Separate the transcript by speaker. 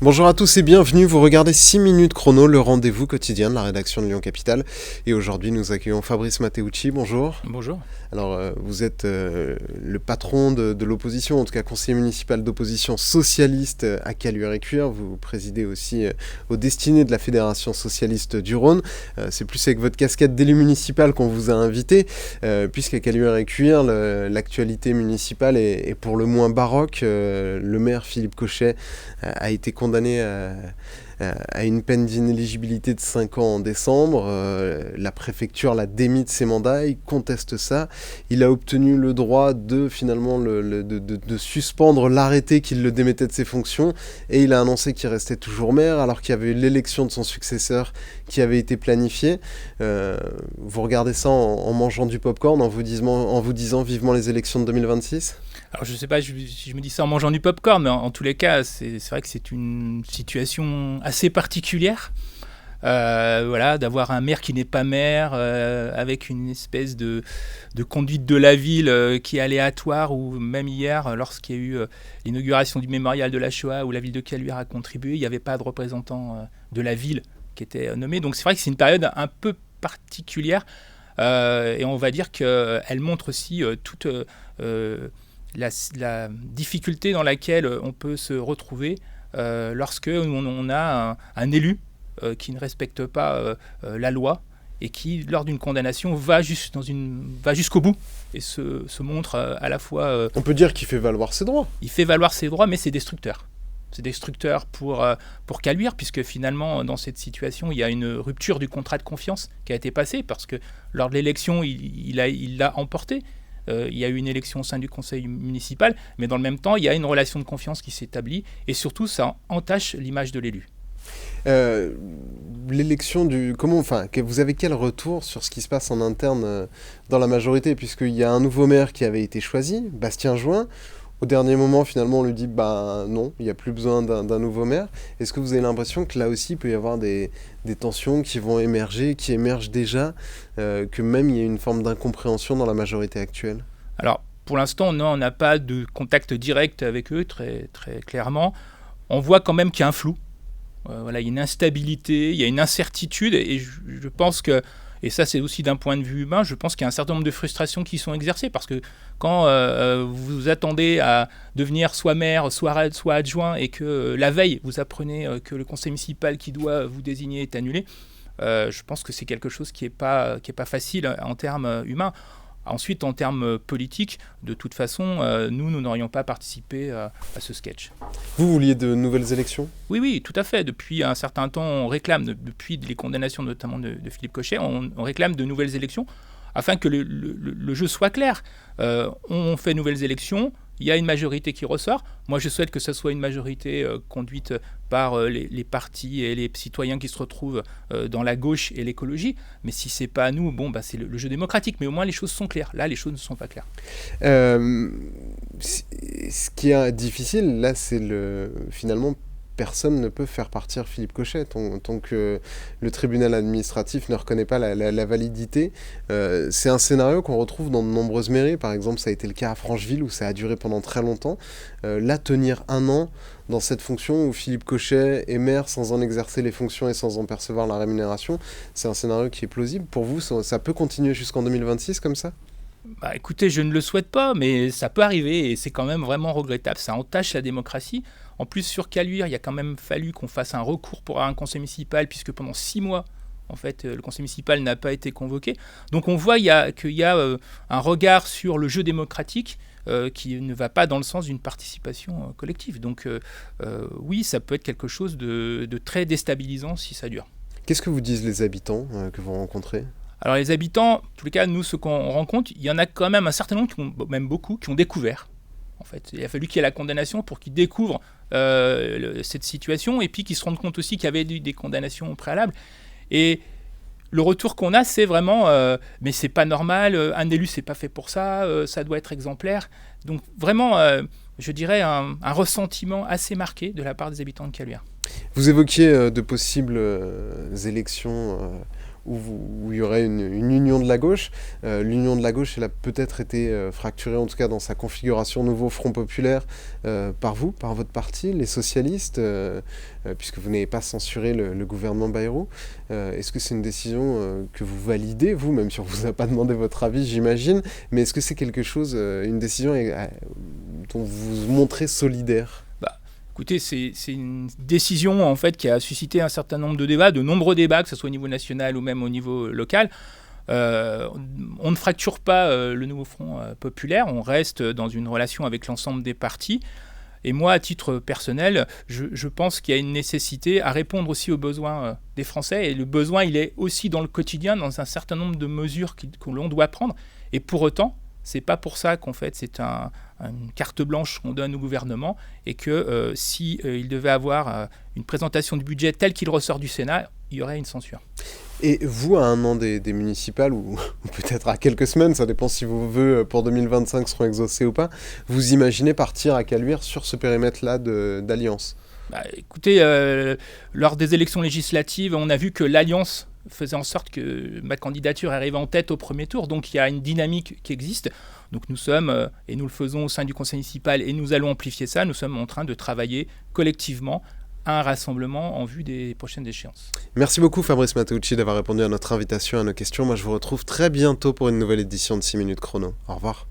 Speaker 1: Bonjour à tous et bienvenue, vous regardez 6 minutes chrono, le rendez-vous quotidien de la rédaction de Lyon Capitale. Et aujourd'hui nous accueillons Fabrice Matteucci, bonjour.
Speaker 2: Bonjour.
Speaker 1: Alors vous êtes le patron de l'opposition, en tout cas conseiller municipal d'opposition socialiste à Caluire-et-Cuire. Vous présidez aussi aux destinées de la Fédération socialiste du Rhône. C'est plus avec votre casquette d'élu municipal qu'on vous a invité, puisqu'à Caluire-et-Cuire, l'actualité municipale est pour le moins baroque. Le maire Philippe Cochet a été condamné à une peine d'inéligibilité de 5 ans en décembre. La préfecture l'a démis de ses mandats, il conteste ça. Il a obtenu le droit de finalement de suspendre l'arrêté qui le démettait de ses fonctions, et il a annoncé qu'il restait toujours maire alors qu'il y avait eu l'élection de son successeur qui avait été planifiée. Vous regardez ça en mangeant du popcorn, en vous disant vivement les élections de 2026 ?
Speaker 2: Alors je ne sais pas si je me dis ça en mangeant du popcorn, mais en tous les cas, c'est vrai que c'est une situation assez particulière. D'avoir un maire qui n'est pas maire, avec une espèce de conduite de la ville qui est aléatoire, ou même hier, lorsqu'il y a eu l'inauguration du mémorial de la Shoah, où la ville de Caluire a contribué, il n'y avait pas de représentant de la ville qui était nommé. Donc c'est vrai que c'est une période un peu particulière, et on va dire qu'elle montre aussi toute la difficulté dans laquelle on peut se retrouver lorsque on a un élu qui ne respecte pas la loi et qui, lors d'une condamnation, va jusqu'au bout et se montre à la fois...
Speaker 1: On peut dire qu'il fait valoir ses droits.
Speaker 2: Il fait valoir ses droits, mais c'est destructeur. C'est destructeur pour Caluire, puisque finalement, dans cette situation, il y a une rupture du contrat de confiance qui a été passé, parce que lors de l'élection, il l'a emporté. Il y a eu une élection au sein du conseil municipal, mais dans le même temps, il y a une relation de confiance qui s'établit, et surtout, ça entache l'image de l'élu.
Speaker 1: L'élection vous avez quel retour sur ce qui se passe en interne dans la majorité, puisqu'il y a un nouveau maire qui avait été choisi, Bastien Join. Au dernier moment, finalement, on lui dit non, il n'y a plus besoin d'un nouveau maire. Est-ce que vous avez l'impression que là aussi, il peut y avoir des tensions qui vont émerger, qui émergent déjà, que même il y a une forme d'incompréhension dans la majorité actuelle ?
Speaker 2: Alors, pour l'instant, non, on n'a pas de contact direct avec eux, très, très clairement. On voit quand même qu'il y a un flou. Il y a une instabilité, il y a une incertitude, et je pense que, et ça c'est aussi d'un point de vue humain, je pense qu'il y a un certain nombre de frustrations qui sont exercées, parce que quand vous vous attendez à devenir soit maire, soit adjoint, et que la veille vous apprenez que le conseil municipal qui doit vous désigner est annulé, je pense que c'est quelque chose qui est pas facile en termes humains. Ensuite, en termes politiques, de toute façon, nous n'aurions pas participé à ce sketch.
Speaker 1: Vous vouliez de nouvelles élections ?
Speaker 2: Oui, tout à fait. Depuis un certain temps, on réclame, depuis les condamnations notamment de Philippe Cochet, on réclame de nouvelles élections, afin que le jeu soit clair. On fait nouvelles élections, il y a une majorité qui ressort. Moi, je souhaite que ce soit une majorité conduite par les partis et les citoyens qui se retrouvent dans la gauche et l'écologie. Mais si c'est pas à nous, c'est le jeu démocratique. Mais au moins, les choses sont claires. Là, les choses ne sont pas claires.
Speaker 1: Ce qui est difficile, là, c'est finalement... Personne ne peut faire partir Philippe Cochet tant que le tribunal administratif ne reconnaît pas la validité. C'est un scénario qu'on retrouve dans de nombreuses mairies. Par exemple, ça a été le cas à Francheville, où ça a duré pendant très longtemps. Là, tenir 1 an dans cette fonction où Philippe Cochet est maire sans en exercer les fonctions et sans en percevoir la rémunération, c'est un scénario qui est plausible. Pour vous, ça peut continuer jusqu'en 2026 comme ça ?
Speaker 2: Écoutez, je ne le souhaite pas, mais ça peut arriver, et c'est quand même vraiment regrettable. Ça entache la démocratie. En plus, sur Caluire, il a quand même fallu qu'on fasse un recours pour un conseil municipal, puisque pendant 6 mois, en fait, le conseil municipal n'a pas été convoqué. Donc on voit qu'il y a un regard sur le jeu démocratique qui ne va pas dans le sens d'une participation collective. Donc oui, ça peut être quelque chose de très déstabilisant si ça dure.
Speaker 1: Qu'est-ce que vous disent les habitants que vous rencontrez ?
Speaker 2: Alors les habitants, en tous les cas, nous, ceux qu'on rencontre, il y en a quand même un certain nombre, même beaucoup, qui ont découvert. En fait, il a fallu qu'il y ait la condamnation pour qu'ils découvrent cette situation, et puis qu'ils se rendent compte aussi qu'il y avait des condamnations préalables. Et le retour qu'on a, c'est vraiment mais c'est pas normal, un élu c'est pas fait pour ça, ça doit être exemplaire. Donc vraiment, je dirais un ressentiment assez marqué de la part des habitants de Caluire.
Speaker 1: Vous évoquiez de possibles élections où il y aurait une union de la gauche. L'union de la gauche, elle a peut-être été fracturée, en tout cas dans sa configuration nouveau Front Populaire, par vous, par votre parti, les socialistes, puisque vous n'avez pas censuré le gouvernement Bayrou. Est-ce que c'est une décision que vous validez, vous, même si on ne vous a pas demandé votre avis, j'imagine, mais est-ce que c'est quelque chose, une décision dont vous vous montrez solidaire ?
Speaker 2: Écoutez, c'est une décision en fait qui a suscité un certain nombre de débats, de nombreux débats, que ce soit au niveau national ou même au niveau local. On ne fracture pas le nouveau Front populaire, on reste dans une relation avec l'ensemble des partis. Et moi, à titre personnel, je pense qu'il y a une nécessité à répondre aussi aux besoins des Français. Et le besoin, il est aussi dans le quotidien, dans un certain nombre de mesures que l'on doit prendre. Et pour autant, c'est pas pour ça qu'en fait c'est une carte blanche qu'on donne au gouvernement et que si il devait avoir une présentation du budget tel qu'il ressort du Sénat, il y aurait une censure.
Speaker 1: Et vous, à 1 an des municipales, ou peut-être à quelques semaines, ça dépend si vos vœux pour 2025 seront exaucés ou pas, vous imaginez partir à Caluire sur ce périmètre-là d'alliance ?
Speaker 2: Écoutez, lors des élections législatives, on a vu que l'alliance faisait en sorte que ma candidature arrivait en tête au premier tour. Donc il y a une dynamique qui existe. Donc nous sommes, et nous le faisons au sein du conseil municipal, et nous allons amplifier ça, nous sommes en train de travailler collectivement à un rassemblement en vue des prochaines échéances. Merci
Speaker 1: beaucoup Fabrice Matteucci d'avoir répondu à notre invitation, à nos questions. Moi je vous retrouve très bientôt pour une nouvelle édition de 6 minutes chrono. Au revoir.